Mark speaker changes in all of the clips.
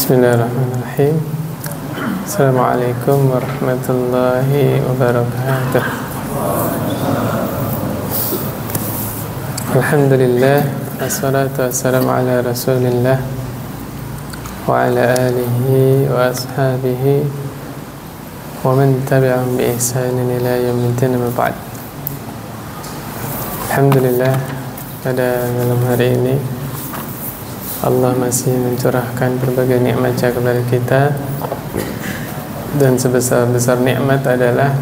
Speaker 1: Bismillahirrahmanirrahim. Assalamualaikum warahmatullahi wabarakatuh. Alhamdulillah, wassalatu wassalamu ala rasulillah wa ala alihi wa ashabihi wa man tabi'ahum bi ihsanin ila yaumiddin, amma ba'd. Alhamdulillah, pada malam hari ini Allah masih mencurahkan berbagai nikmat kepada kita, dan sebesar-besar nikmat adalah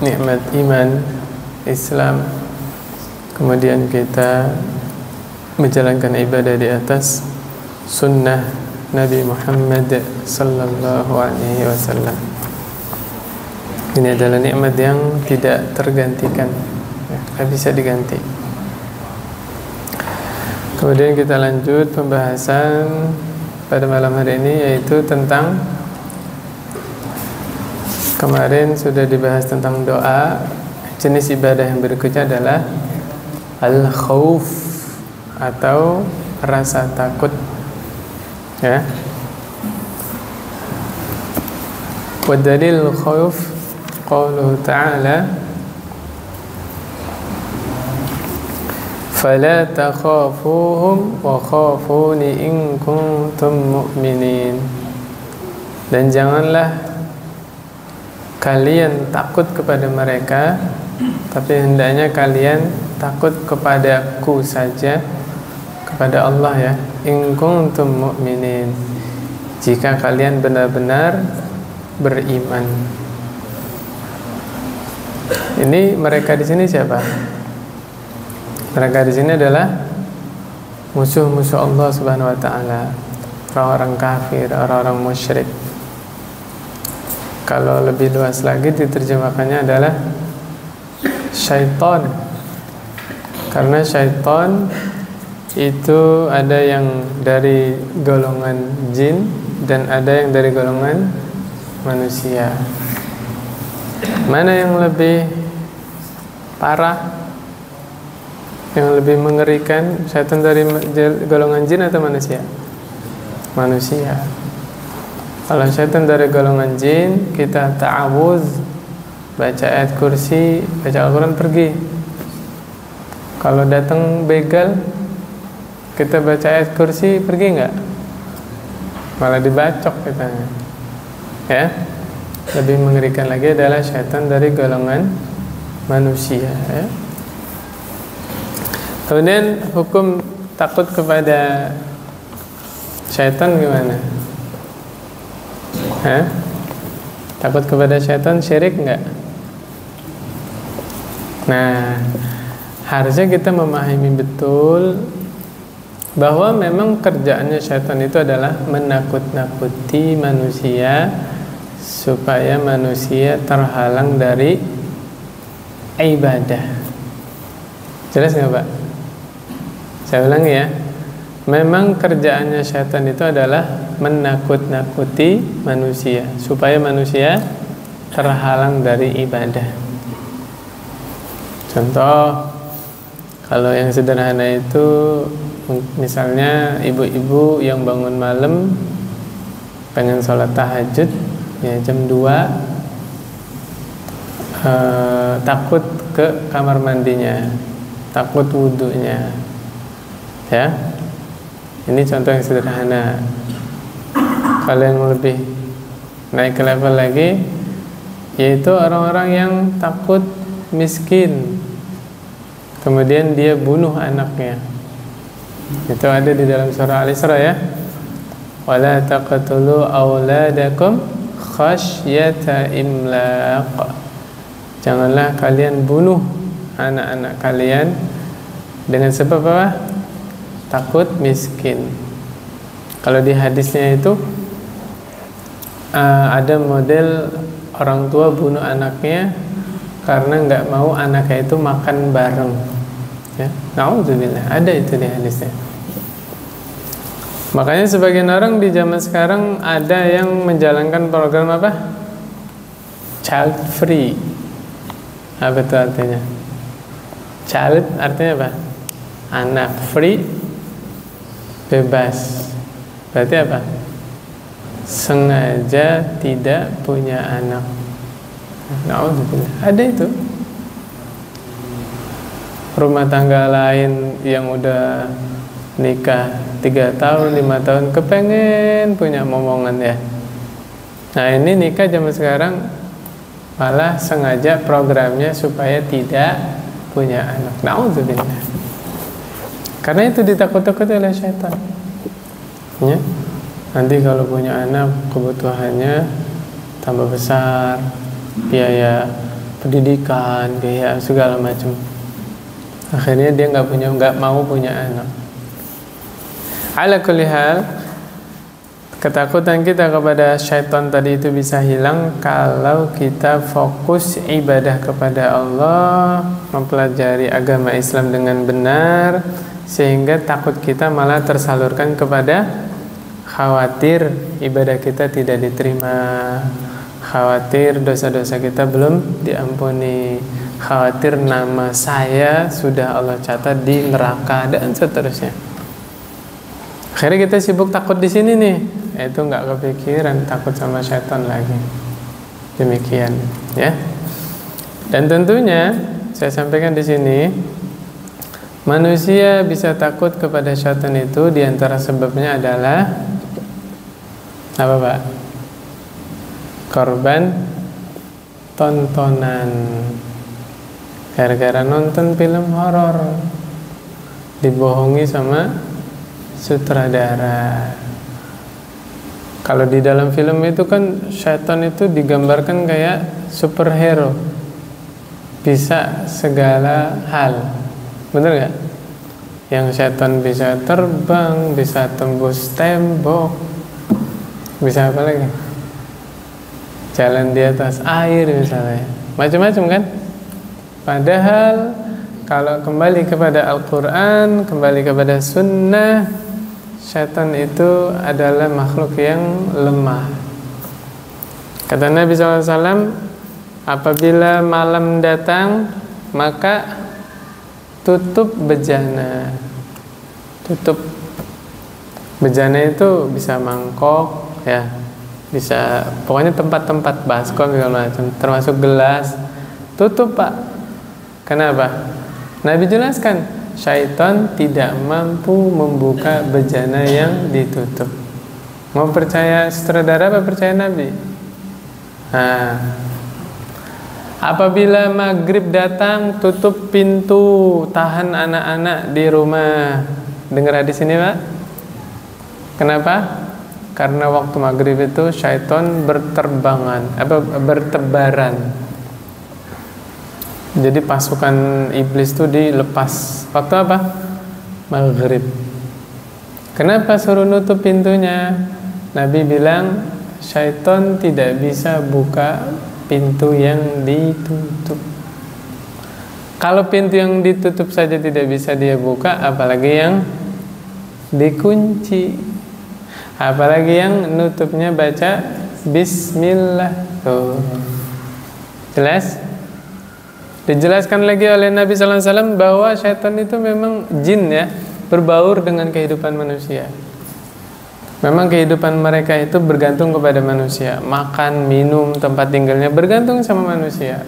Speaker 1: nikmat iman Islam. Kemudian kita menjalankan ibadah di atas sunnah Nabi Muhammad sallallahu alaihi wasallam. Ini adalah nikmat yang tidak tergantikan, tidak bisa diganti. Kemudian kita lanjut pembahasan pada malam hari ini, yaitu tentang, kemarin sudah dibahas tentang doa. Jenis ibadah yang berikutnya adalah al-khauf atau rasa takut, ya. Wa dalil khauf qauluhu ta'ala fala takhafuhum wa khafuni in kuntum mu'minin. Dan janganlah kalian takut kepada mereka, tapi hendaknya kalian takut kepadaku saja, kepada Allah, ya. In kuntum mu'minin, jika kalian benar-benar beriman. Ini mereka di sini siapa? Mereka di sini adalah musuh-musuh Allah Subhanahu wa taala, orang-orang kafir, orang-orang musyrik. Kalau lebih luas lagi diterjemahkannya adalah syaitan. Karena syaitan itu ada yang dari golongan jin dan ada yang dari golongan manusia. Mana yang lebih parah, yang lebih mengerikan, syaitan dari golongan jin atau manusia? Manusia. Kalau syaitan dari golongan jin, kita ta'awuz, baca ayat kursi, baca Al-Quran, pergi. Kalau datang begal, kita baca ayat kursi, pergi nggak? Malah dibacok katanya, ya. Lebih mengerikan lagi adalah syaitan dari golongan manusia, ya. Kemudian hukum takut kepada syaitan gimana? Takut kepada syaitan syirik enggak? Nah, harusnya kita memahami betul bahwa memang kerjaannya syaitan itu adalah menakut-nakuti manusia supaya manusia terhalang dari ibadah. Jelas nggak, Pak? Saya ulangi, ya. Memang kerjaannya syaitan itu adalah menakut-nakuti manusia supaya manusia terhalang dari ibadah. Contoh, kalau yang sederhana itu, misalnya ibu-ibu yang bangun malam pengen sholat tahajud, ya, jam 2, takut ke kamar mandinya, takut wudhunya, ya. Ini contoh yang sederhana. Kalau yang lebih naik ke level lagi, yaitu orang-orang yang takut miskin, kemudian dia bunuh anaknya. Itu ada di dalam surah Al-Isra, ya. Wala taqtulu auladakum khasyata imlaq. Janganlah kalian bunuh anak-anak kalian dengan sebab apa? Takut miskin. Kalau di hadisnya itu ada model orang tua bunuh anaknya karena nggak mau anaknya itu makan bareng, ya. Na'udzubillah, ada itu di hadisnya. Makanya sebagian orang di zaman sekarang ada yang menjalankan program apa? Child free. Apa itu artinya? Child artinya apa? Anak. Free, bebas. Berarti apa? sengaja tidak punya anak. Na'udzubillah. Ada itu. Rumah tangga lain yang udah nikah 3 tahun, 5 tahun kepengen punya momongan ya. Nah ini nikah zaman sekarang malah sengaja programnya supaya tidak punya anak. Na'udzubillah. Karena itu ditakut-takuti oleh syaitan ya. Nanti kalau punya anak kebutuhannya tambah besar, biaya pendidikan, biaya segala macam. Akhirnya dia nggak mau punya anak. Ala kulli hal, ketakutan kita kepada syaitan tadi itu bisa hilang kalau kita fokus ibadah kepada Allah, mempelajari agama Islam dengan benar, sehingga takut kita malah tersalurkan kepada khawatir ibadah kita tidak diterima, khawatir dosa-dosa kita belum diampuni, khawatir nama saya sudah Allah catat di neraka dan seterusnya. Akhirnya kita sibuk takut di sini nih, itu nggak kepikiran takut sama syaitan lagi. Demikian, ya. Dan tentunya saya sampaikan di sini, manusia bisa takut kepada syaitan itu diantara sebabnya adalah apa Pak? Korban tontonan. Gara-gara nonton film horor, dibohongi sama sutradara. Kalau di dalam film itu kan syaitan itu digambarkan kayak superhero, bisa segala hal, bener gak? Yang syaitan bisa terbang, bisa tembus tembok, bisa apa lagi? Jalan di atas air misalnya, macam-macam kan? Padahal kalau kembali kepada Al-Quran, kembali kepada Sunnah, syaitan itu adalah makhluk yang lemah. Kata Nabi SAW, apabila malam datang, maka tutup bejana. Tutup bejana itu bisa mangkok, ya, bisa pokoknya tempat-tempat baskom segala macam, termasuk gelas. Tutup Pak. Kenapa? Nabi jelaskan, syaitan tidak mampu membuka bejana yang ditutup. Mau percaya sutradara apa percaya Nabi? Nah, apabila maghrib datang, tutup pintu, tahan anak-anak di rumah. Dengar hadis ini Pak? Kenapa? Karena waktu maghrib itu syaitan bertebaran. Jadi pasukan iblis itu dilepas. Waktu apa? Maghrib. Kenapa suruh nutup pintunya? Nabi bilang syaitan tidak bisa buka pintu yang ditutup. Kalau pintu yang ditutup saja tidak bisa dia buka, apalagi yang dikunci, apalagi yang nutupnya baca Bismillah. Tuh. Jelas? Dijelaskan lagi oleh Nabi SAW bahwa syaitan itu memang jin ya, berbaur dengan kehidupan manusia. Memang kehidupan mereka itu bergantung kepada manusia. Makan, minum, tempat tinggalnya bergantung sama manusia.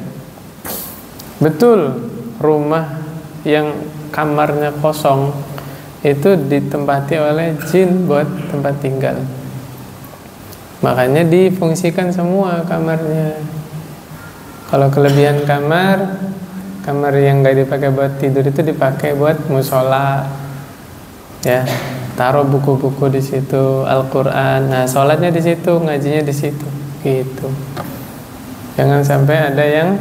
Speaker 1: Betul, rumah yang kamarnya kosong itu ditempati oleh jin buat tempat tinggal. Makanya difungsikan semua kamarnya. Kalau kelebihan kamar yang nggak dipakai buat tidur itu dipakai buat musola, ya, taruh buku-buku di situ, Al-Quran. Nah, sholatnya di situ, ngajinya di situ, gitu. Jangan sampai ada yang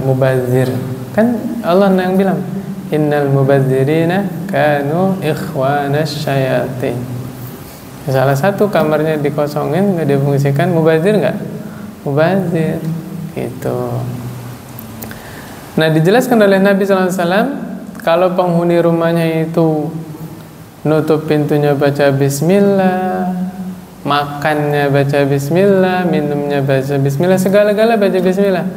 Speaker 1: mubazir. Kan Allah yang bilang, innal mubazirina kanu ikhwanas syayatin. Salah satu kamarnya dikosongin, nggak difungsikan, mubazir nggak? Mubazir, gitu. Nah, dijelaskan oleh Nabi SAW, kalau penghuni rumahnya itu nutup pintunya baca Bismillah, makannya baca Bismillah, minumnya baca Bismillah, segala-gala baca Bismillah,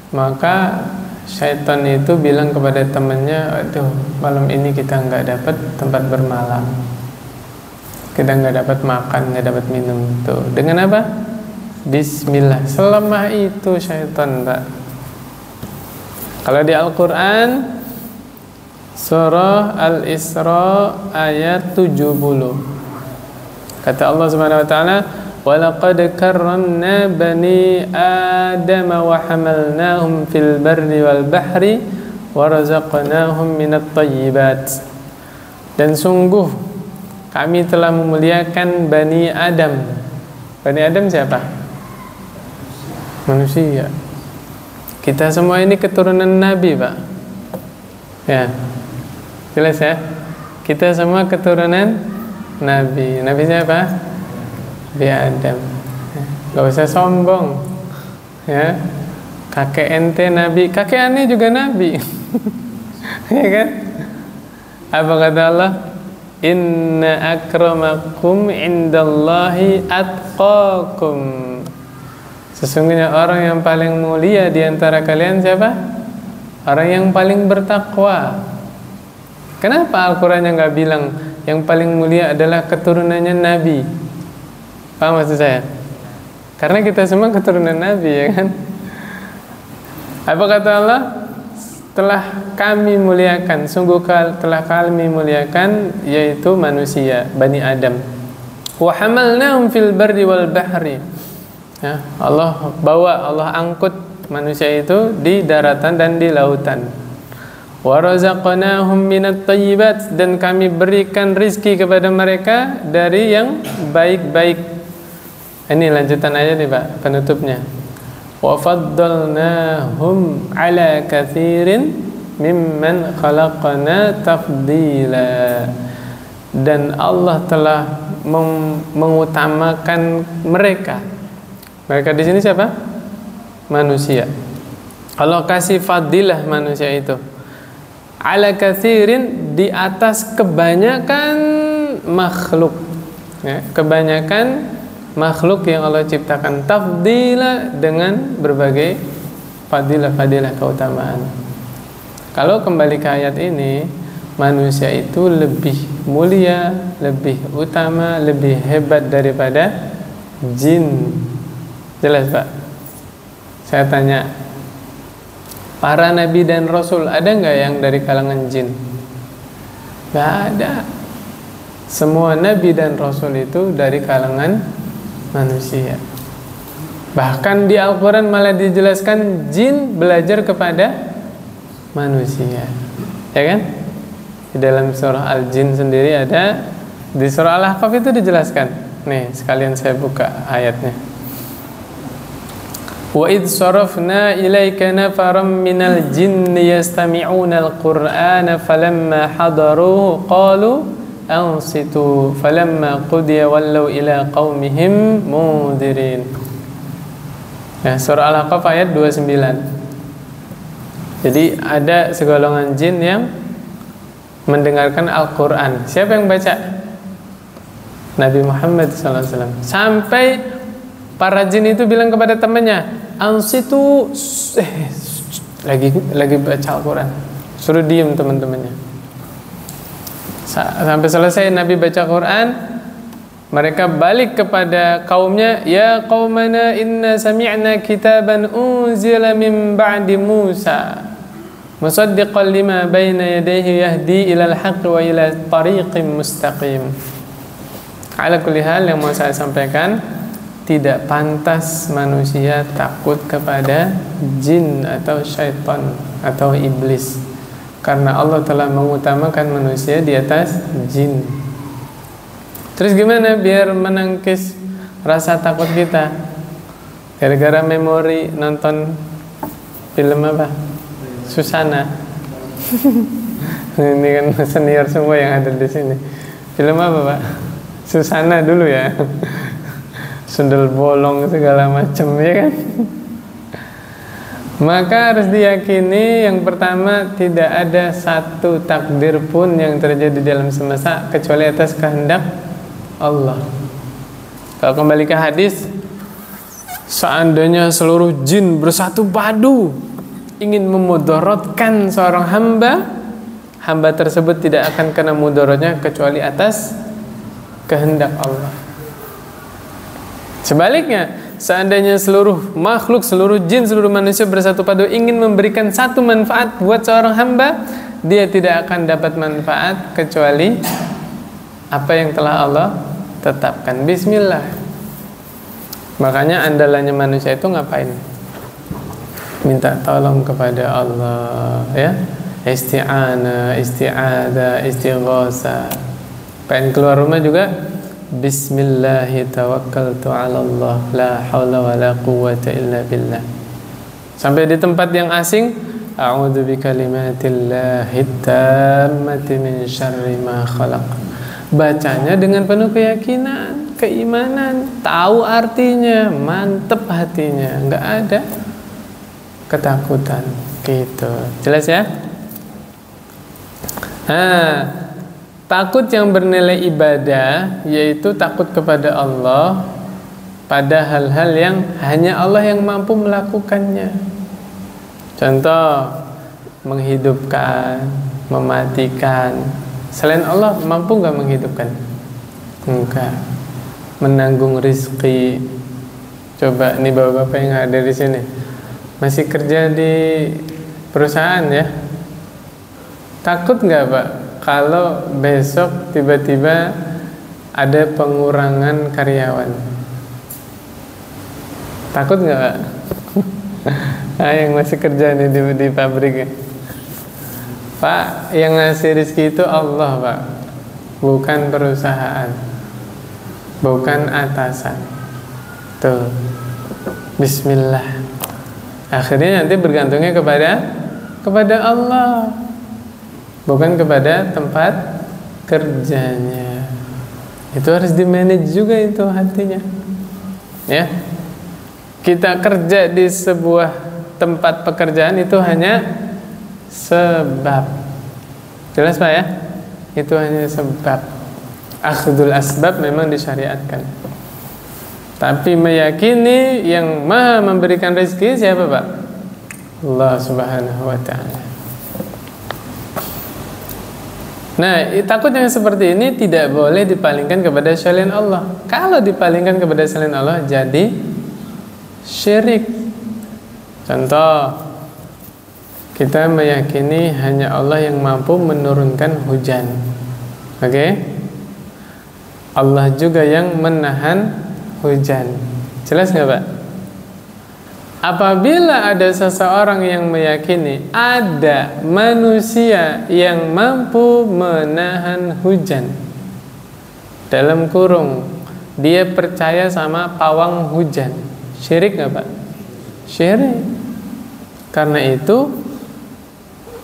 Speaker 1: maka syaitan itu bilang kepada temannya, aduh, malam ini kita nggak dapat tempat bermalam. kita nggak dapat makan, nggak dapat minum. Tuh, dengan apa? Bismillah. Selemah itu syaitan, Pak. Kalau di Al-Quran surah Al-Isra ayat 70, kata Allah Subhanahu wa taala, "Walaqad karramna bani Adam wa hamalnahum fil barri wal bahri wa razaqnahum minat thayyibat." Dan sungguh kami telah memuliakan Bani Adam. Bani Adam siapa? Manusia. Kita semua ini keturunan Nabi, Pak. Ya, jelas ya. Kita semua keturunan Nabi. Nabi siapa? Nabi Adam. Gak usah sombong. Ya, kakek ente Nabi, kakek aneh juga Nabi. Ya kan? Apa kata Allah? Inna akramakum indallahi atqakum. Sesungguhnya orang yang paling mulia di antara kalian siapa? Orang yang paling bertakwa. Kenapa Al-Quran yang gak bilang yang paling mulia adalah keturunannya Nabi? Paham maksud saya? Karena kita semua keturunan Nabi, ya kan? Apa kata Allah? Telah kami muliakan, sungguh telah kami muliakan, yaitu manusia, Bani Adam. Wa hamalnahum fil barri wal bahri. Ya, Allah bawa, Allah angkut manusia itu di daratan dan di lautan. Wa razaqnahum minat thayyibat, dan kami berikan rizki kepada mereka dari yang baik-baik. Ini lanjutan aja nih, Pak, penutupnya. Wa faddalnahum ala katsirin mimman khalaqna tafdila. Dan Allah telah mengutamakan mereka. Mereka di sini siapa? Manusia. Allah kasih fadilah manusia itu ala katsirin, di atas kebanyakan makhluk, ya, kebanyakan makhluk yang Allah ciptakan, tafdila, dengan berbagai fadilah-fadilah keutamaan. Kalau kembali ke ayat ini, manusia itu lebih mulia, lebih utama, lebih hebat daripada jin. Jelas, Pak? Saya tanya, para nabi dan rasul ada nggak yang dari kalangan jin? Nggak ada. Semua nabi dan rasul itu dari kalangan manusia. Bahkan di Al-Quran malah dijelaskan jin belajar kepada manusia, ya kan? Di dalam surah Al-Jin sendiri ada, di surah Al-Ahqaf itu dijelaskan. Nih, sekalian saya buka ayatnya. Wa idh sarafna ilaika nafaram minal jinni yastami'una al-Qur'ana falamma hadaruhu qalu ansitu falamma qudiya wallaw ila qaumihim mundirin. Ya, surah Al-Ahqaf ayat 29. Jadi ada segolongan jin yang mendengarkan Al-Quran. Siapa yang baca? Nabi Muhammad SAW. Sampai para jin itu bilang kepada temannya, ansitu, lagi baca Al-Quran, suruh diem teman-temannya. Sampai selesai Nabi baca Quran, mereka balik kepada kaumnya, ya qaumana inna sami'na kitaban unzila min ba'di Musa musaddiqan lima baina yadayhi yahdi ilal haqqi wa ila tariqim mustaqim. Ala kulli hal, yang mau saya sampaikan, tidak pantas manusia takut kepada jin atau syaitan atau iblis, karena Allah telah mengutamakan manusia di atas jin. Terus gimana biar menangkis rasa takut kita? Gara-gara memori nonton film apa? Susana. Ini kan senior semua yang ada di sini. Film apa, Pak? Susana dulu ya. Sundel bolong segala macam, ya kan? Maka harus diyakini, yang pertama, tidak ada satu takdir pun yang terjadi dalam semesta kecuali atas kehendak Allah. Kalau kembali ke hadis, seandainya seluruh jin bersatu padu ingin memudaratkan seorang hamba, hamba tersebut tidak akan kena mudaratnya kecuali atas kehendak Allah. Sebaliknya, seandainya seluruh makhluk, seluruh jin, seluruh manusia bersatu padu ingin memberikan satu manfaat buat seorang hamba, dia tidak akan dapat manfaat kecuali apa yang telah Allah tetapkan. Bismillah. Makanya andalannya manusia itu ngapain? Minta tolong kepada Allah, ya. Isti'anah, isti'adah, istighosa. Pengen keluar rumah juga, Bismillahi tawakkaltu ala Allah, la hawla wa la quwwata illa billah. Sampai di tempat yang asing, a'udzu bikalimatillahi tammati min syarri ma khalaq. Bacanya dengan penuh keyakinan, keimanan, tahu artinya, mantep hatinya, enggak ada ketakutan gitu. Jelas ya? Takut yang bernilai ibadah yaitu takut kepada Allah pada hal-hal yang hanya Allah yang mampu melakukannya. Contoh, menghidupkan, mematikan. Selain Allah mampu nggak menghidupkan? Enggak. Menanggung rizki. Coba nih bapak-bapak yang ada di sini, masih kerja di perusahaan ya? Takut nggak Pak kalau besok tiba-tiba ada pengurangan karyawan? Takut nggak Pak? Yang masih kerja nih di pabrik ya? Pak, yang ngasih rezeki itu Allah Pak, bukan perusahaan, bukan atasan. Tuh, Bismillah. Akhirnya nanti bergantungnya kepada Allah, bukan kepada tempat kerjanya. Itu harus di-manage juga itu hatinya. Ya. Kita kerja di sebuah tempat pekerjaan itu hanya sebab. Jelas Pak ya? Itu hanya sebab. Akhdul asbab memang disyariatkan. Tapi meyakini yang Maha memberikan rezeki siapa Pak? Allah Subhanahu wa ta'ala. Nah, takut yang seperti ini tidak boleh dipalingkan kepada selain Allah. Kalau dipalingkan kepada selain Allah jadi syirik. Contoh, kita meyakini hanya Allah yang mampu menurunkan hujan. Oke? Allah juga yang menahan hujan. Jelas nggak Pak? Apabila ada seseorang yang meyakini ada manusia yang mampu menahan hujan, dalam kurung dia percaya sama pawang hujan, syirik nggak Pak? Syirik. Karena itu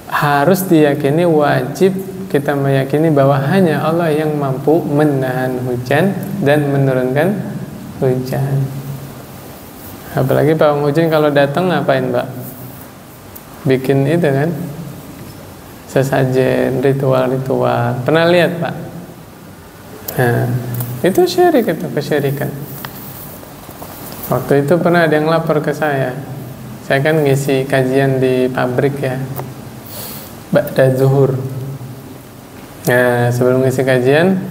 Speaker 1: harus diyakini, wajib kita meyakini bahwa hanya Allah yang mampu menahan hujan dan menurunkan hujan. Apalagi pawang hujan kalau datang ngapain Pak? Bikin itu kan, sesajen, ritual-ritual. Pernah lihat Pak? Nah, itu syirik, itu kesyirikan. Waktu itu pernah ada yang lapor ke saya. Saya kan ngisi kajian di pabrik ya, ba'da zuhur. Nah, sebelum ngisi kajian,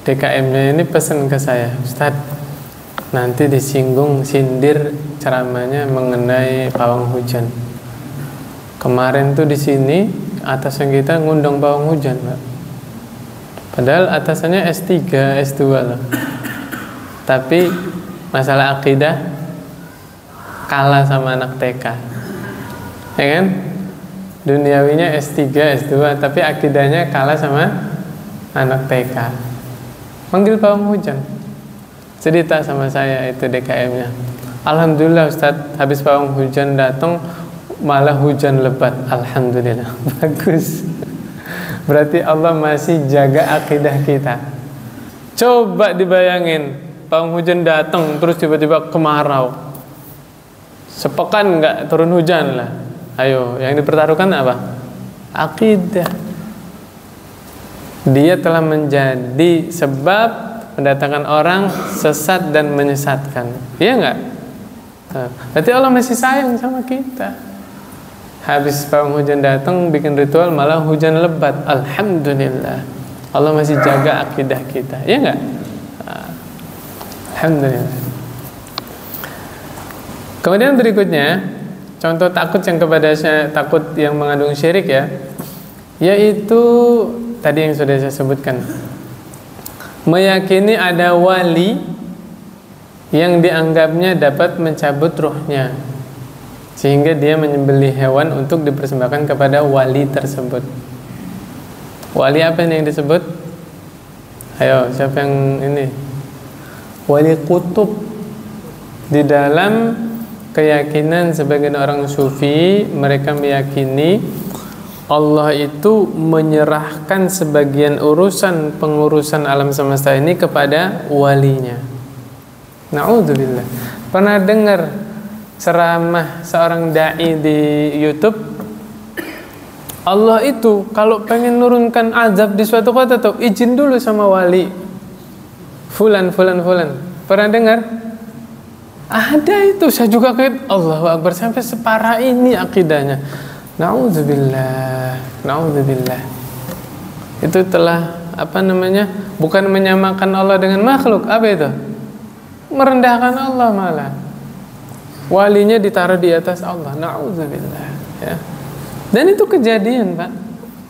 Speaker 1: DKM-nya ini pesan ke saya, Ustadz, nanti disinggung sindir ceramahnya mengenai pawang hujan. Kemarin tuh di sini atasan kita ngundang pawang hujan, Pak. Padahal atasannya S3, S2 loh. Tapi masalah akidah kalah sama anak TK. Ya kan? Duniawinya S3, S2, tapi akidahnya kalah sama anak TK. Manggil pawang hujan. Cerita sama saya itu DKM-nya. Alhamdulillah Ustadz, habis pawang hujan datang malah hujan lebat. Alhamdulillah. Bagus. Berarti Allah masih jaga akidah kita. Coba dibayangin, pawang hujan datang terus tiba-tiba kemarau. Sepekan nggak turun hujan lah. Ayo, yang dipertaruhkan apa? Akidah. Dia telah menjadi sebab mendatangkan orang sesat dan menyesatkan. Iya enggak? Berarti Allah masih sayang sama kita. Habis pawang hujan datang bikin ritual malah hujan lebat. Alhamdulillah. Allah masih jaga akidah kita, ya enggak? Alhamdulillah. Kemudian berikutnya, contoh takut yang takut yang mengandung syirik ya, yaitu tadi yang sudah saya sebutkan, meyakini ada wali yang dianggapnya dapat mencabut ruhnya, sehingga dia menyembelih hewan untuk dipersembahkan kepada wali tersebut. Wali apa yang disebut? Ayo, siapa yang ini? Wali kutub. Di dalam keyakinan sebagian orang sufi, mereka meyakini Allah itu menyerahkan sebagian pengurusan alam semesta ini kepada walinya. Na'udzubillah. Pernah dengar ceramah seorang dai di YouTube? Allah itu kalau pengen nurunkan azab di suatu kota tuh izin dulu sama wali fulan. Pernah dengar? Ada itu, saya juga kaget. Allahu Akbar, sampai separah ini akidahnya. Na'udzubillah. Itu telah bukan menyamakan Allah dengan makhluk. Apa itu? Merendahkan Allah malah. Walinya ditaruh di atas Allah. Na'udzubillah, ya. Dan itu kejadian, Pak.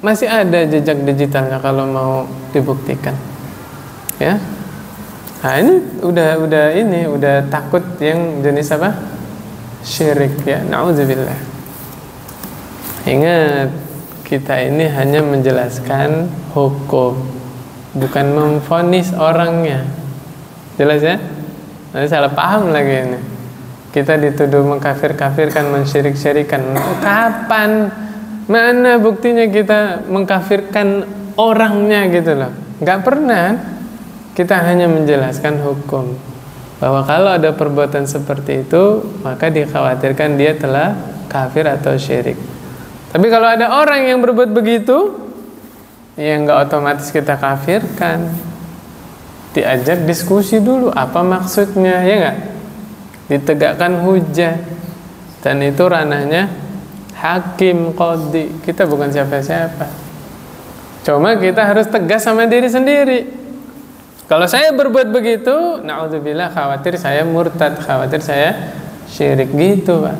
Speaker 1: Masih ada jejak digitalnya kalau mau dibuktikan. Ya. Nah, ini udah takut yang jenis apa? Syirik, ya. Na'udzubillah. Ingat, kita ini hanya menjelaskan hukum, bukan memvonis orangnya. Jelas ya? Nanti salah paham lagi ini. Kita dituduh mengkafir-kafirkan, mensyirik-syirikan. Kapan? Mana buktinya kita mengkafirkan orangnya gitu loh? Gak pernah. Kita hanya menjelaskan hukum, bahwa kalau ada perbuatan seperti itu, maka dikhawatirkan dia telah kafir atau syirik. Tapi kalau ada orang yang berbuat begitu, ya gak otomatis kita kafirkan. Diajak diskusi dulu, apa maksudnya, ya gak? Ditegakkan hujah. Dan itu ranahnya hakim, qadhi. Kita bukan siapa-siapa. Cuma kita harus tegas sama diri sendiri. Kalau saya berbuat begitu, na'udzubillah, khawatir saya murtad, khawatir saya syirik gitu, Pak.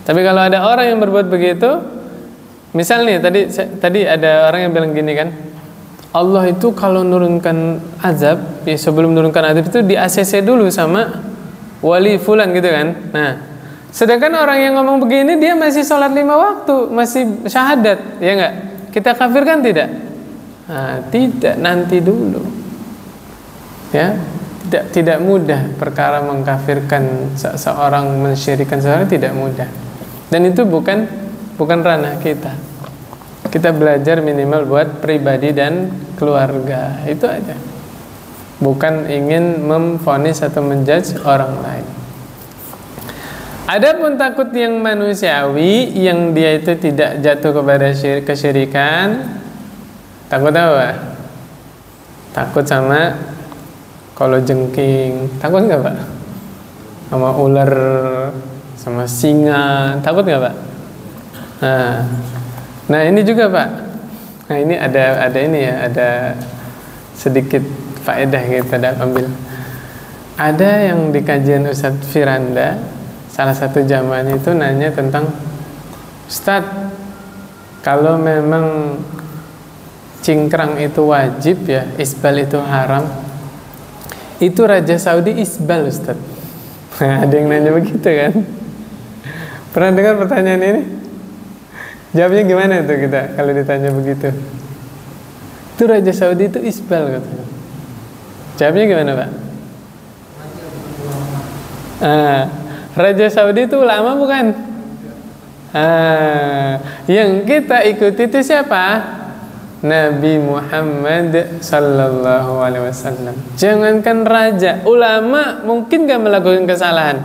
Speaker 1: Tapi kalau ada orang yang berbuat begitu, misal nih, tadi ada orang yang bilang gini kan, Allah itu kalau nurunkan azab, ya sebelum nurunkan azab itu di ACC dulu sama wali fulan gitu kan. Nah, sedangkan orang yang ngomong begini dia masih sholat 5 waktu, masih syahadat, ya enggak? Kita kafirkan tidak? Nah, tidak, nanti dulu. Ya, tidak mudah perkara mengkafirkan seorang, mensyirikan seorang, tidak mudah. Dan itu bukan ranah kita. Kita belajar minimal buat pribadi dan keluarga, itu aja. Bukan ingin memvonis atau menjudge orang lain. Adapun takut yang manusiawi, yang dia itu tidak jatuh kepada kesyirikan, takut apa? Takut sama kalajengking, takut nggak Pak? Sama ular, sama singa, takut nggak Pak? Nah ini juga Pak. Nah ini ada sedikit faedah kita ambil. Ada yang di kajian Ustadz Firanda, salah satu jamaah itu nanya tentang, Ustadz, kalau memang cingkrang itu wajib ya, isbal itu haram, itu Raja Saudi isbal Ustadz. Nah, ada yang nanya begitu kan? Pernah dengar pertanyaan ini? Jawabnya gimana tuh kita kalau ditanya begitu? Itu Raja Saudi itu isbal katanya. Jawabnya gimana Pak? Raja Saudi itu ulama bukan? Yang kita ikuti itu siapa? Nabi Muhammad sallallahu alaihi wasallam. Jangankan raja, ulama mungkin gak melakukan kesalahan.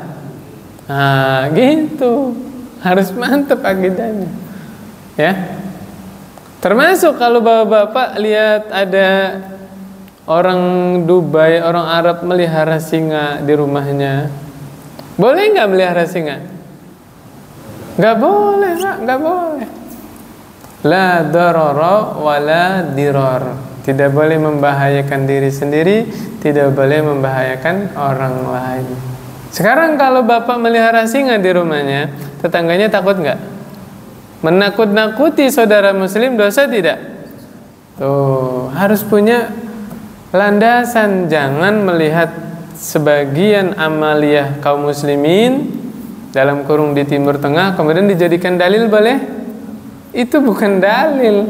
Speaker 1: Gitu. Harus mantap akidahnya. Ya. Termasuk kalau bapak-bapak lihat ada orang Dubai, orang Arab melihara singa di rumahnya, boleh nggak melihara singa? Nggak boleh, Pak, nggak boleh. La darara wa la dirar. Tidak boleh membahayakan diri sendiri, tidak boleh membahayakan orang lain. Sekarang kalau bapak melihara singa di rumahnya, tetangganya takut nggak? Menakut-nakuti saudara muslim dosa tidak? Tuh, harus punya landasan. Jangan melihat sebagian amaliyah kaum muslimin dalam kurung di Timur Tengah kemudian dijadikan dalil boleh. Itu bukan dalil.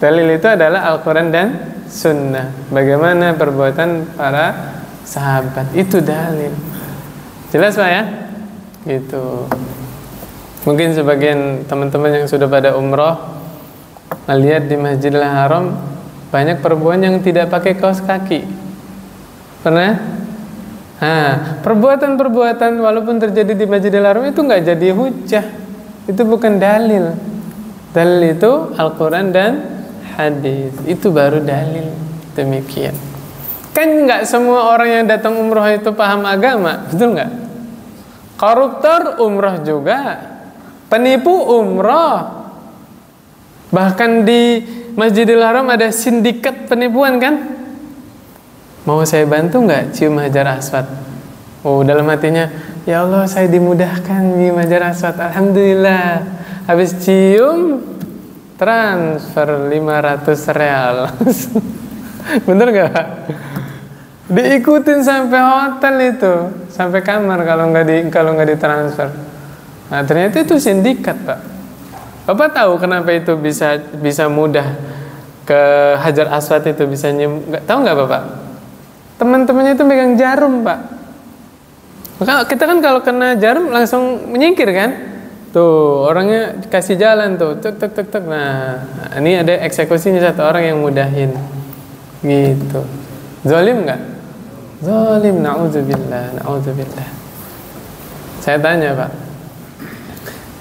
Speaker 1: Dalil itu adalah Al-Quran dan Sunnah. Bagaimana perbuatan para sahabat, itu dalil. Jelas Pak ya? Gitu. Mungkin sebagian teman-teman yang sudah pada umroh melihat di Masjidil Haram banyak perempuan yang tidak pakai kaos kaki. Pernah? Perbuatan-perbuatan walaupun terjadi di Masjidil Haram itu nggak jadi hujah. Itu bukan dalil. Dalil itu Al-Quran dan hadis. Itu baru dalil. Demikian. Kan nggak semua orang yang datang umroh itu paham agama, betul nggak? Koruptor umroh juga, penipu umroh. Bahkan di Masjidil Haram ada sindikat penipuan kan? Mau saya bantu nggak cium Hajar Aswad? Oh, dalam hatinya, ya Allah saya dimudahkan cium Hajar Aswad, alhamdulillah. Habis cium transfer 500 real. Bener gak? Diikutin sampai hotel itu, sampai kamar kalau nggak ditransfer. Nah ternyata itu sindikat Pak. Bapak tahu kenapa itu bisa mudah ke Hajar Aswad itu bisa nyium? Tahu nggak Bapak? Teman-temannya itu megang jarum Pak. Maka kita kan kalau kena jarum langsung menyingkir kan? Tuh orangnya kasih jalan tuh, tek. Nah ini ada eksekusinya satu orang yang mudahin. Gitu. Zalim nggak? Zalim, na'udzubillah. Saya tanya Pak,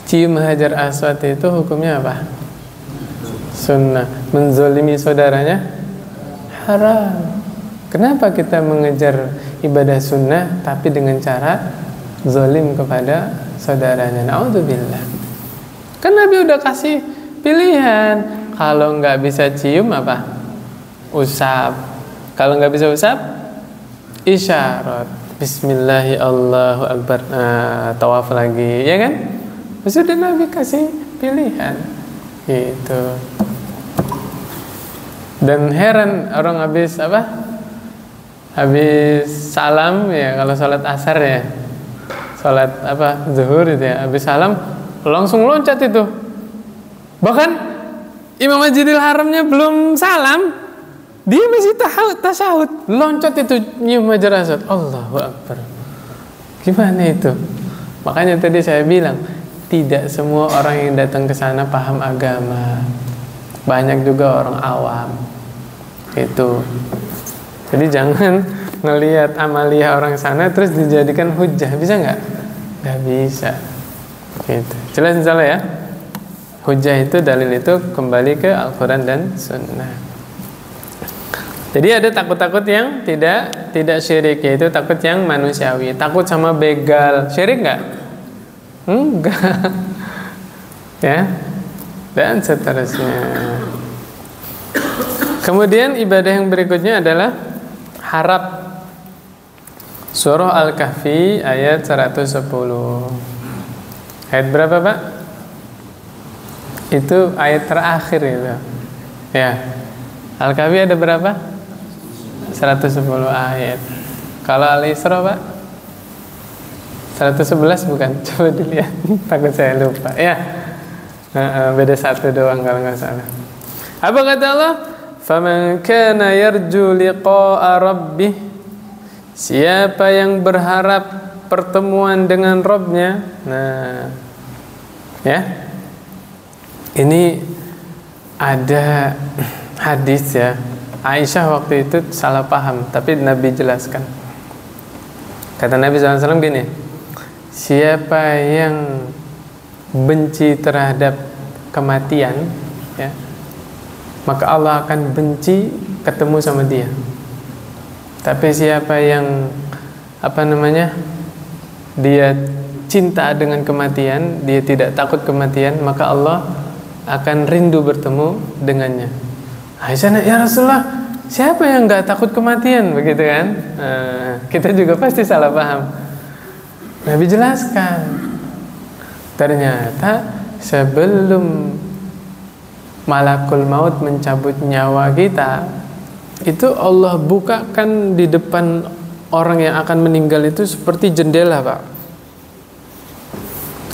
Speaker 1: cium Hajar Aswad itu hukumnya apa? Sunnah. Menzolimi saudaranya haram. Kenapa kita mengejar ibadah sunnah tapi dengan cara zalim kepada saudaranya? Na'udzubillah. Kan Nabi udah kasih pilihan. Kalau nggak bisa cium apa? Usap. Kalau nggak bisa usap, isyarat. Bismillahi Allahu Akbar. Nah, tawaf lagi, ya kan? Sudah Nabi kasih pilihan, gitu. Dan heran orang habis apa? Habis salam ya, kalau sholat asar ya, sholat apa? Zuhur itu ya. Habis salam langsung loncat itu. Bahkan Imam Masjidil Haramnya belum salam. Dia masih tasyahud, loncat itu nyium Hajar Aswad. Allahu Akbar. Gimana itu? Makanya tadi saya bilang, tidak semua orang yang datang ke sana paham agama. Banyak juga orang awam. Itu. Jadi jangan ngelihat amalia orang sana terus dijadikan hujah. Bisa nggak? Nggak bisa. Gitu. Jelas insyaallah ya. Hujah itu, dalil itu kembali ke Al-Quran dan Sunnah. Jadi ada takut-takut yang tidak syirik, yaitu takut yang manusiawi. Takut sama begal, syirik nggak? Enggak. Ya, dan seterusnya. Kemudian ibadah yang berikutnya adalah harap. Surah Al-Kahfi ayat 110. Ayat berapa Pak? Itu ayat terakhir itu. Ya. Al-Kahfi ada berapa? 110 ayat. Kalau Al-Isra Pak? 111 bukan? Coba dilihat. Takut saya lupa. Ya. Beda satu doang kalau nggak salah. Apa kata Allah? Faman kana yarju liqa'a rabbih. Siapa yang berharap pertemuan dengan Rabbnya. Nah. Ya. Ini ada hadis ya. Aisyah waktu itu salah paham, tapi Nabi jelaskan. Kata Nabi SAW gini, siapa yang benci terhadap kematian, ya, maka Allah akan benci ketemu sama dia. Tapi siapa yang dia cinta dengan kematian, dia tidak takut kematian, maka Allah akan rindu bertemu dengannya. Aisyah, ya Rasulullah, siapa yang nggak takut kematian, begitu kan? Kita juga pasti salah paham. Nabi jelaskan, ternyata sebelum malakul maut mencabut nyawa kita, itu Allah bukakan di depan orang yang akan meninggal itu seperti jendela, Pak.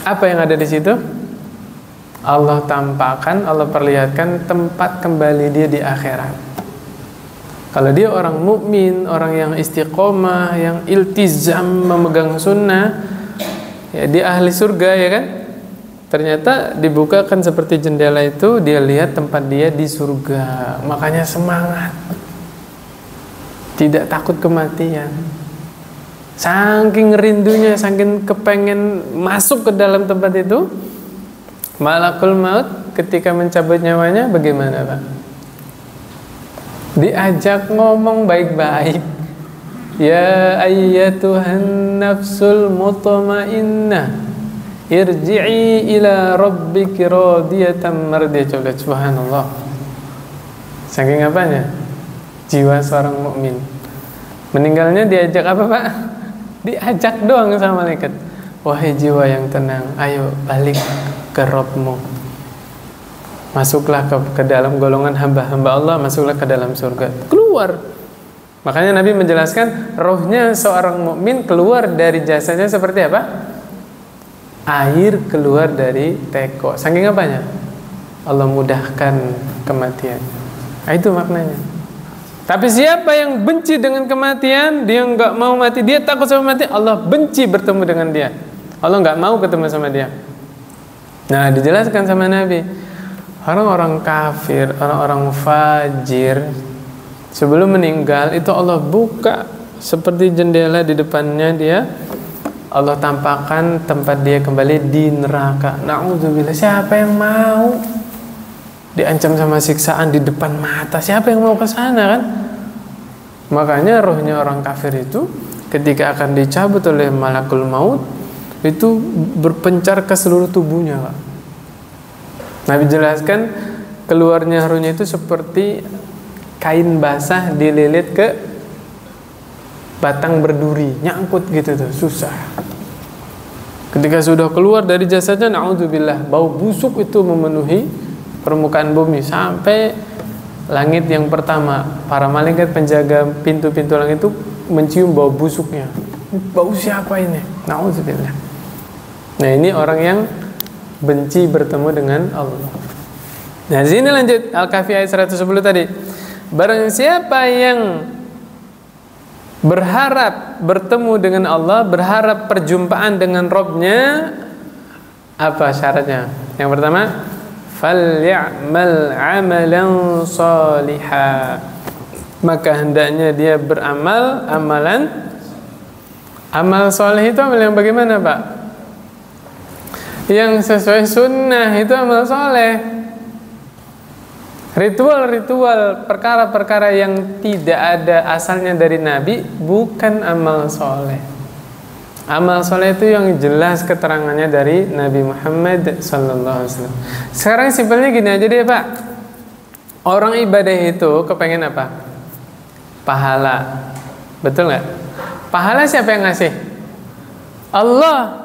Speaker 1: Apa yang ada di situ? Allah tampakkan, Allah perlihatkan tempat kembali dia di akhirat. Kalau dia orang mukmin, orang yang istiqomah, yang iltizam memegang sunnah, ya dia ahli surga, ya kan? Ternyata dibukakan seperti jendela itu, dia lihat tempat dia di surga. Makanya semangat, tidak takut kematian. Saking rindunya, saking kepengen masuk ke dalam tempat itu, malakul maut ketika mencabut nyawanya bagaimana, Pak? Diajak ngomong baik-baik. Ya ayyatuhan nafsul mutmainnah, irji'i ila rabbiki radiyatan mardiyah. Coba, subhanallah. Saking apanya? Jiwa seorang mukmin. Meninggalnya diajak apa, Pak? Diajak doang sama malaikat. Wahai jiwa yang tenang, ayo balik ke Rabbmu. Masuklah ke dalam golongan hamba-hamba Allah, masuklah ke dalam surga. Keluar. Makanya Nabi menjelaskan, rohnya seorang mukmin keluar dari jasadnya seperti apa? Air keluar dari teko. Saking apanya? Allah mudahkan kematian. Nah, itu maknanya. Tapi siapa yang benci dengan kematian, dia nggak mau mati, dia takut sama mati, Allah benci bertemu dengan dia. Allah nggak mau ketemu sama dia. Nah, dijelaskan sama Nabi, orang-orang kafir, orang-orang fajir, sebelum meninggal itu Allah buka seperti jendela di depannya dia. Allah tampakkan tempat dia kembali di neraka. Na'udzubillah, siapa yang mau diancam sama siksaan di depan mata? Siapa yang mau ke sana, kan? Makanya rohnya orang kafir itu ketika akan dicabut oleh malakul maut itu berpencar ke seluruh tubuhnya, Pak. Nabi jelaskan keluarnya rohnya itu seperti kain basah dililit ke batang berduri, nyangkut gitu tuh, susah. Ketika sudah keluar dari jasadnya, na'udzubillah, bau busuk itu memenuhi permukaan bumi sampai langit yang pertama. Para malaikat penjaga pintu-pintu langit itu mencium bau busuknya. Bau siapa ini? Na'udzubillah. Nah, ini orang yang benci bertemu dengan Allah. Nah, sini lanjut Al-Kahfi ayat 110 tadi. Barang siapa yang berharap bertemu dengan Allah, berharap perjumpaan dengan Rabb-nya, apa syaratnya? Yang pertama, falyamal amalan salihah, maka hendaknya dia beramal amal soleh. Itu amal yang bagaimana, Pak? Yang sesuai sunnah, itu amal soleh. Ritual-ritual, perkara-perkara yang tidak ada asalnya dari Nabi bukan amal soleh. Amal soleh itu yang jelas keterangannya dari Nabi Muhammad SAW. Sekarang simpelnya gini aja deh, Pak. Orang ibadah itu kepengen apa? Pahala. Betul nggak? Pahala siapa yang ngasih? Allah.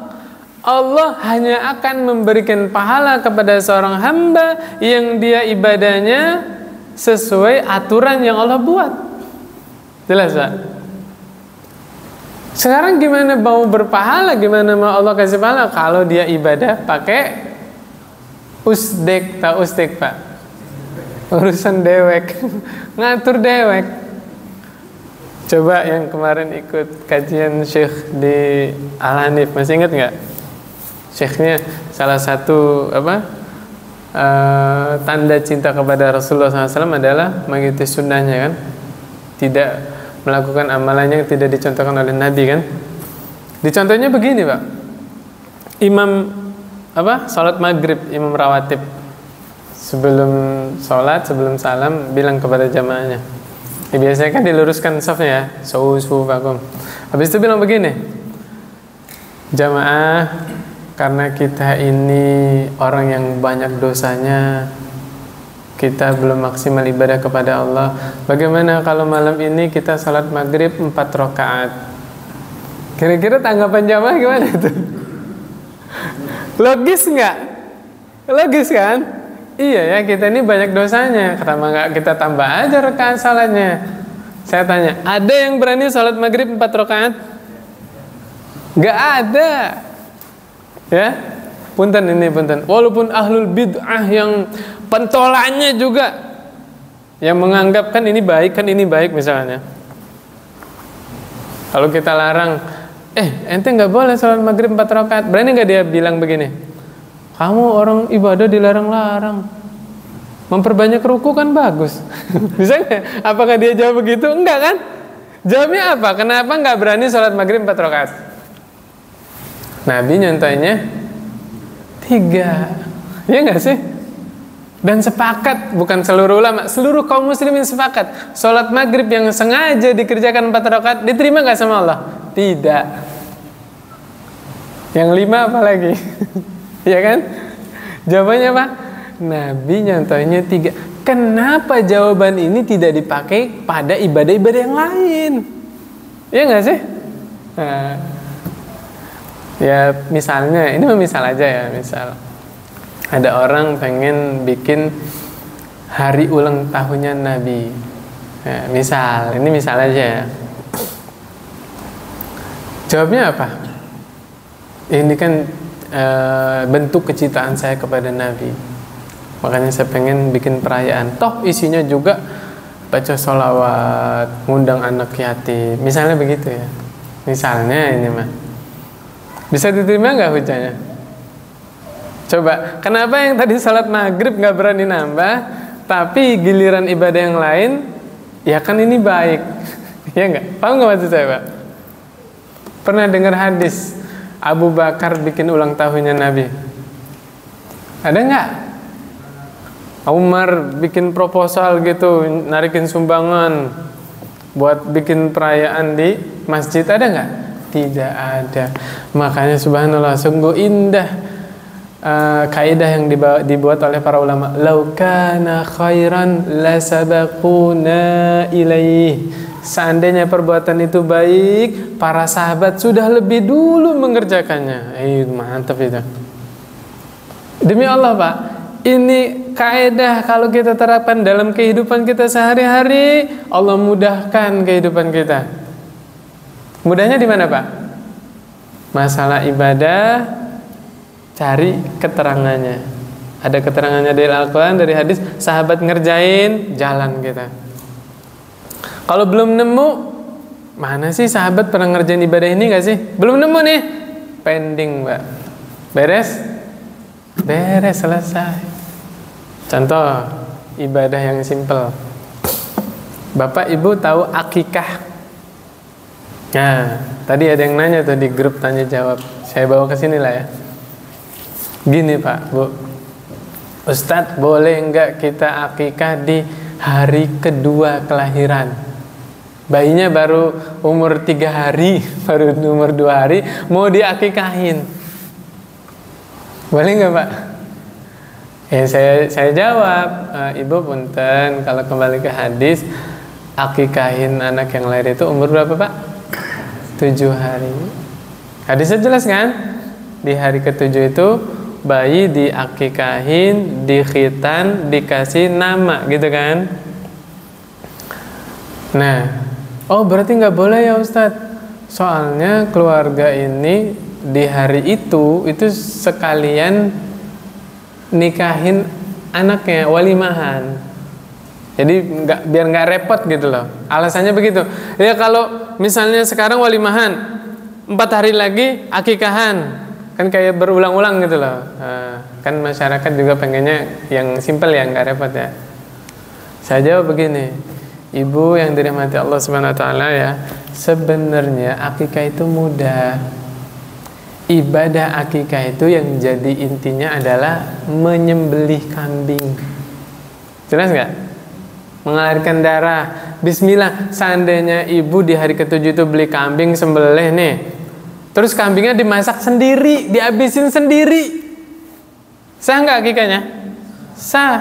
Speaker 1: Allah hanya akan memberikan pahala kepada seorang hamba yang dia ibadahnya sesuai aturan yang Allah buat. Jelas, Pak? Sekarang gimana mau berpahala, gimana mau Allah kasih pahala kalau dia ibadah pakai usdek? Tahu usdek, Pak? Urusan dewek, ngatur dewek. Coba yang kemarin ikut kajian Syekh di Al-Hanif, masih ingat nggak? Syekhnya salah satu tanda cinta kepada Rasulullah SAW adalah mengikuti sunnahnya, kan? Tidak melakukan amalannya yang tidak dicontohkan oleh Nabi, kan? Dicontohnya begini, Pak. Imam salat maghrib, imam rawatib, sebelum salat, sebelum salam bilang kepada jamaahnya. Biasanya kan diluruskan safnya ya, sufufakum. Habis itu bilang begini, jamaah, karena kita ini orang yang banyak dosanya, kita belum maksimal ibadah kepada Allah. Bagaimana kalau malam ini kita salat maghrib 4 rakaat? Kira-kira tanggapan jamaah gimana itu? Logis nggak? Logis kan? Iya ya, kita ini banyak dosanya. Kenapa nggak kita tambah aja rakaat salatnya? Saya tanya, ada yang berani salat maghrib 4 rakaat? Nggak ada. Ya, punten. Walaupun ahlul bid'ah yang pentolannya juga, yang menganggap kan ini baik misalnya. Kalau kita larang, ente nggak boleh sholat maghrib 4 rakaat, berani nggak dia bilang begini? Kamu orang ibadah dilarang-larang, memperbanyak ruku kan bagus. Bisa nggak? Apakah dia jawab begitu? Enggak kan? Jawabnya apa? Kenapa nggak berani sholat maghrib 4 rakaat? Nabi nyontohnya 3, ya nggak sih? Dan sepakat, bukan seluruh ulama, seluruh kaum muslimin sepakat, sholat maghrib yang sengaja dikerjakan 4 rakaat diterima nggak sama Allah? Tidak. Yang 5 apa lagi? Ya kan? Jawabannya apa? Nabi nyontohnya 3. Kenapa jawaban ini tidak dipakai pada ibadah-ibadah yang lain? Ya nggak sih? Nah, ya misalnya, ini misal aja ya, misal ada orang pengen bikin hari ulang tahunnya Nabi. Ya, ini misal aja ya. Jawabnya apa? Ini kan bentuk kecintaan saya kepada Nabi. Makanya saya pengen bikin perayaan. Toh isinya juga baca sholawat, ngundang anak yatim. Misalnya begitu ya. Misalnya ini mah. Bisa diterima nggak hujahnya? Coba, kenapa yang tadi salat maghrib nggak berani nambah, tapi giliran ibadah yang lain, ya kan ini baik, ya nggak? Paham nggak maksud saya, Pak? Pernah dengar hadis Abu Bakar bikin ulang tahunnya Nabi? Ada nggak? Umar bikin proposal gitu, narikin sumbangan buat bikin perayaan di masjid, ada nggak? Tidak ada. Makanya subhanallah, sungguh indah kaidah yang dibuat oleh para ulama. Lau kana khairan la sabaquna ilaih. Seandainya perbuatan itu baik, para sahabat sudah lebih dulu mengerjakannya. Mantap itu. Demi Allah, Pak, ini kaidah kalau kita terapkan dalam kehidupan kita sehari-hari, Allah mudahkan kehidupan kita. Mudahnya di mana, Pak? Masalah ibadah, cari keterangannya. Ada keterangannya dari Al-Quran, dari hadis, sahabat ngerjain, jalan kita. Kalau belum nemu, mana sih sahabat pernah ngerjain ibadah ini gak sih? Belum nemu nih, pending, Mbak. Beres? Beres, selesai. Contoh ibadah yang simple. Bapak Ibu tahu akikah? Nah, tadi ada yang nanya tuh di grup tanya jawab. Saya bawa ke sini lah ya. Gini Pak, Bu, Ustadz, boleh nggak kita akikah di hari kedua kelahiran? Bayinya baru umur 3 hari, baru umur 2 hari, mau diakikahin. Boleh nggak Pak? Ya saya jawab, Ibu punten, kalau kembali ke hadis, akikahin anak yang lahir itu umur berapa Pak? 7 hari. Hadisnya jelas kan? Di hari ke-7 itu bayi diakikahin, dikhitan, dikasih nama, gitu kan? Nah, oh berarti nggak boleh ya Ustadz? Soalnya keluarga ini di hari itu sekalian nikahin anaknya, walimahan. Jadi biar nggak repot gitu loh. Alasannya begitu. Ya kalau misalnya sekarang walimahan, 4 hari lagi akikahan, kan kayak berulang-ulang gitu loh. Kan masyarakat juga pengennya yang simpel ya, nggak repot ya. Saya jawab begini, Ibu yang dirahmati Allah Subhanahu Wa Taala ya, sebenarnya akikah itu mudah. Ibadah akikah itu yang jadi intinya adalah menyembelih kambing. Jelas nggak? Mengalirkan darah. Bismillah. Seandainya ibu di hari ke-7 itu beli kambing sembelih nih, terus kambingnya dimasak sendiri, dihabisin sendiri, sah nggak akikahnya? Sah.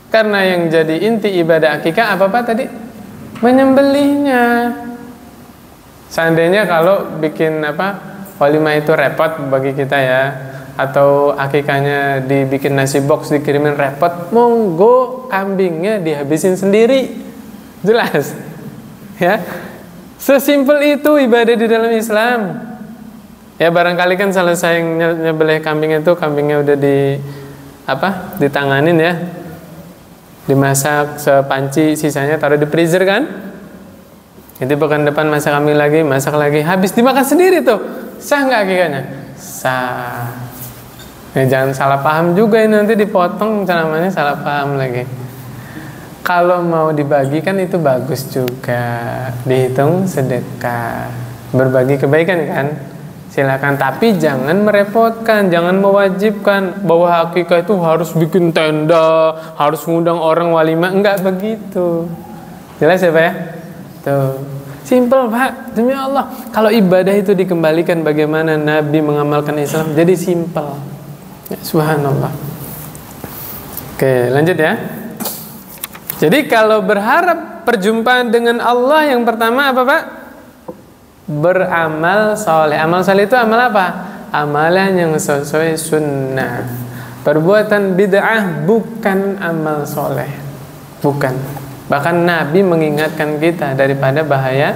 Speaker 1: Karena yang jadi inti ibadah akikah apa Pak tadi? Menyembelihnya. Seandainya kalau bikin walimah itu repot bagi kita ya, atau akikahnya dibikin nasi box dikirimin repot, monggo kambingnya dihabisin sendiri. Jelas. Ya. Sesimpel itu ibadah di dalam Islam. Ya barangkali kan selesai nyembelih kambing itu, kambingnya udah ditanganin ya, dimasak sepanci, sisanya taruh di freezer kan. Jadi pekan depan masak kambing lagi, masak lagi, habis dimakan sendiri tuh. Sah nggak akikahnya? Sah. Ya, jangan salah paham juga ini, nanti dipotong ceramahnya salah paham lagi. Kalau mau dibagikan itu bagus juga, dihitung sedekah, berbagi kebaikan kan. Silakan, tapi jangan merepotkan, jangan mewajibkan bahwa akikah itu harus bikin tenda, harus ngundang orang walimah, enggak begitu. Jelas ya Pak ya? Tuh, simple Pak, demi Allah. Kalau ibadah itu dikembalikan bagaimana Nabi mengamalkan Islam, jadi simple. Ya, subhanallah. Oke, lanjut ya. Jadi kalau berharap perjumpaan dengan Allah, yang pertama apa Pak? Beramal soleh. Amal soleh itu amal apa? Amalan yang sesuai sunnah. Perbuatan bid'ah bukan amal soleh, bukan. Bahkan Nabi mengingatkan kita daripada bahaya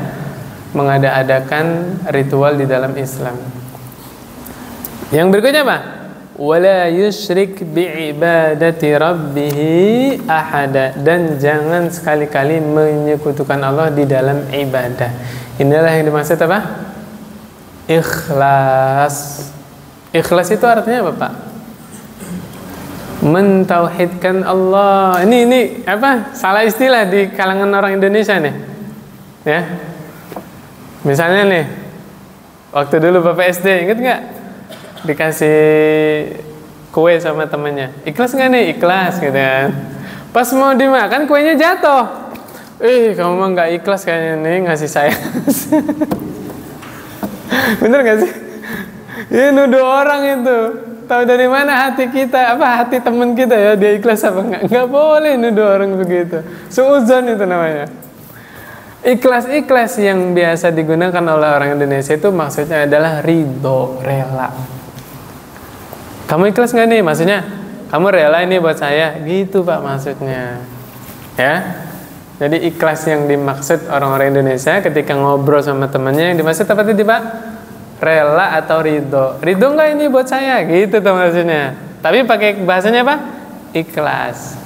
Speaker 1: mengada-adakan ritual di dalam Islam. Yang berikutnya apa? Wala yusyrik bi'ibadati rabbih ahada, dan jangan sekali-kali menyekutukan Allah di dalam ibadah. Inilah yang dimaksud apa? Ikhlas. Ikhlas itu artinya apa Pak? Mentauhidkan Allah. Ini salah istilah di kalangan orang Indonesia nih. Ya. Misalnya nih, waktu dulu Bapak SD, inget nggak? Dikasih kue sama temannya. Ikhlas nggak nih? Ikhlas gitu kan. Pas mau dimakan kuenya jatuh. Kamu mah nggak ikhlas kayaknya nih ngasih saya. Bener nggak sih? Ini nuduh orang itu. Tahu dari mana hati kita, hati teman kita ya, dia ikhlas apa enggak? Enggak boleh nuduh orang begitu. Suudzon itu namanya. Ikhlas yang biasa digunakan oleh orang Indonesia itu maksudnya adalah ridho, rela. Kamu ikhlas nggak nih? Maksudnya kamu rela ini buat saya, gitu Pak maksudnya. Ya. Jadi ikhlas yang dimaksud orang-orang Indonesia ketika ngobrol sama temannya, yang dimaksud apa tadi Pak? Rela atau ridho. Ridho nggak ini buat saya? Gitu tuh maksudnya. Tapi pakai bahasanya apa? Ikhlas.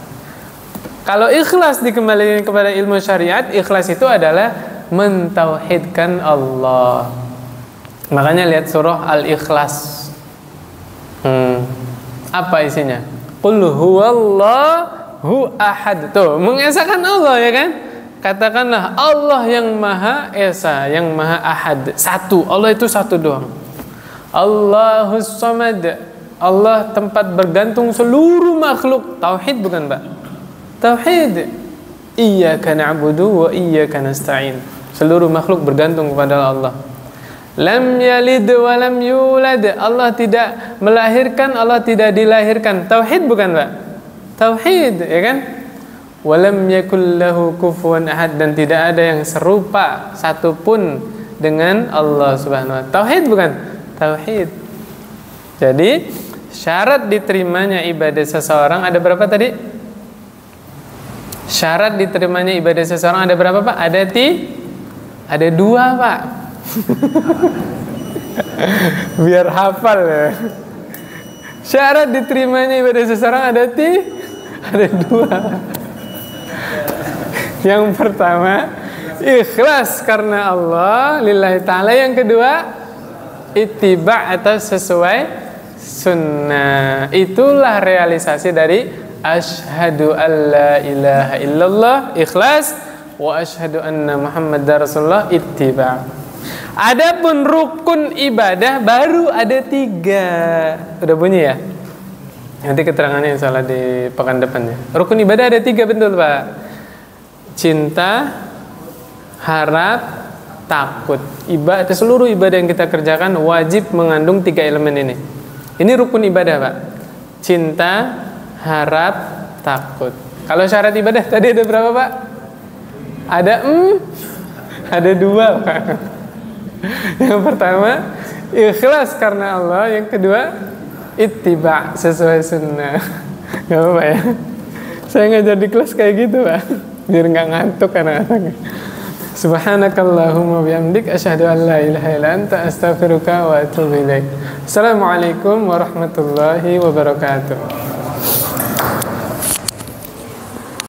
Speaker 1: Kalau ikhlas dikembalikan kepada ilmu syariat, ikhlas itu adalah mentauhidkan Allah. Makanya lihat surah Al-Ikhlas. Apa isinya? Qul huwallahu ahad. Tuh, mengesahkan Allah ya kan? Katakanlah Allah yang Maha Esa, yang Maha Ahad, satu. Allah itu satu doang. Allahus Samad. Allah tempat bergantung seluruh makhluk. Tauhid bukan Pak? Tauhid. Iyyaka na'budu wa iyyaka nasta'in. Seluruh makhluk bergantung kepada Allah. Lam yalid wa lam yulad. Allah tidak melahirkan, Allah tidak dilahirkan. Tauhid bukan Pak? Tauhid, ya kan? Walam yakul lahu kufuwan ahad, dan tidak ada yang serupa satupun dengan Allah Subhanahu wa taala. Tauhid bukan? Tauhid. Jadi syarat diterimanya ibadah seseorang ada berapa tadi? Syarat diterimanya ibadah seseorang ada berapa Pak? Ada dua Pak. Biar hafal ya. Syarat diterimanya ibadah seseorang ada dua. Yang pertama, ikhlas karena Allah lillahi ta'ala. Yang kedua, ittiba' atau sesuai sunnah. Itulah realisasi dari asyhadu an la ilaha illallah, ikhlas, wa asyhadu anna muhammadar rasulullah, ittiba'. Adapun rukun ibadah baru ada 3. Udah bunyi ya? Nanti keterangannya yang salah di pekan depannya. Rukun ibadah ada 3, betul Pak? Cinta, harap, takut. Ibadah, seluruh ibadah yang kita kerjakan wajib mengandung 3 elemen ini. Ini rukun ibadah Pak. Cinta, harap, takut. Kalau syarat ibadah tadi ada berapa, Pak? Ada 2, Pak. Yang pertama, ikhlas karena Allah. Yang kedua, ittiba, sesuai sunnah. Gak apa-apa ya. Saya ngajar di kelas kayak gitu, Pak, biar gak ngantuk anak-anaknya. Subhanakallahumma bihamdik, asyhadu an la ilaha illa anta, astaghfiruka wa atubu ilaik. Assalamualaikum warahmatullahi wabarakatuh.